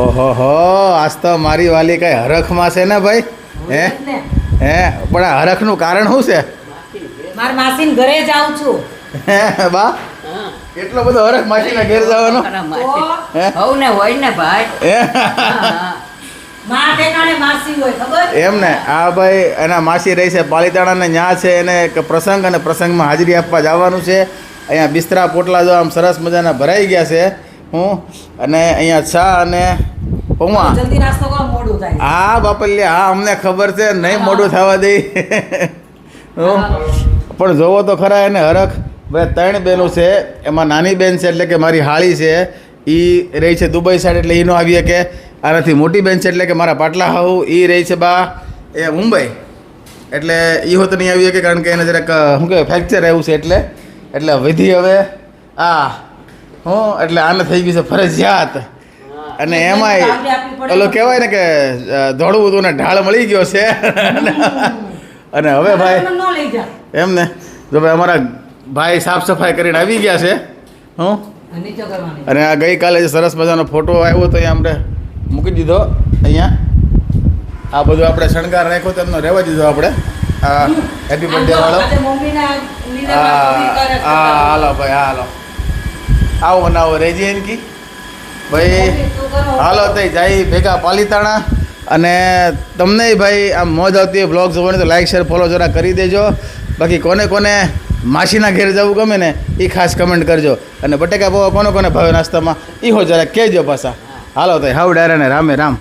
ઓહો હો, આજ તો મારી વાલી કઈ હરખમાં છે ને ભાઈ. હે હે પણ આ હરખનું કારણ શું છે? મારા માસીન ઘરે જાઉં છું. હે બા એટલો બધો હરખ માસીના ઘેર જવાનો? હવ ને હોય ને ભાઈ. હે? માં ઠેકાણે માસી હોય ખબર? એમ ને આ ભાઈ એના માસી રહી છે પાલીતાણા ને ન્યા છે એને એક પ્રસંગ અને પ્રસંગમાં હાજરી આપવા જવાનું છે. અહીંયા બિસ્તરા પોટલા જો આમ સરસ મજાના ભરાઈ ગયા છે. હું અને અહીંયા ચા અને પૌવા. જલ્દી નાસ્તો કરો મોડું થાય. હા બાપલિયા, હા અમને ખબર છે નહીં મોડું થવા દે. પણ જોવો તો ખરા એને હરખ. ભાઈ 3 બહેનો છે, એમાં નાની બેન છે એટલે કે મારી હાળી છે, એ રહી છે દુબઈ સાઈડ એટલે એ ન આવીએ કે. આનાથી મોટી બેન છે એટલે કે મારા પાટલા હાઉ એ રહી છે બા એ મુંબઈ, એટલે એ હોત નહીં આવીએ કે કારણ કે એને જરાક શું કહેવાય ફ્રેક્ચર આવ્યું છે એટલે વિધિ હવે એટલે આને થઈ ગયું છે ફરજિયાત. અને એમાંય ઓલો કહેવાય ને કે દોડવું હતું ને ઢાળ મળી ગયો છે. અને હવે ભાઈ ન લઈ જા. એમ ને જો ભાઈ અમારા ભાઈ સાફ સફાઈ કરીને આવી ગયા છે. નીચે કરવાની. અને આ ગઈકાલે જે સરસ મજાનો ફોટો આવ્યો તો અહીંયા આપણે મૂકી દીધો. અહીંયા આ બધું આપણે શણગાર રાખ્યો તો એમનો રહેવા દીધો આપણે. આ હેપી બર્થડે વાળો. આજે મમ્મીના હાલો ભાઈ હાલો, આવો ને આવો રેજી એનકી ભાઈ. હાલો તઈ જાય ભેગા પાલીતાણા. અને તમને ભાઈ આમ મોજ આવતી હોય બ્લોગ જોવાની તો લાઈક શેર ફોલો જરા કરી દેજો. બાકી કોને કોને માસીના ઘેર જવું ગમે ને એ ખાસ કમેન્ટ કરજો. અને બટેકા પૌવા કોને કોને ભાવે નાસ્તામાં એ હો જરા કહેજો પાછા. હાલો તો હાવ ડાયરા ને રામે રામ.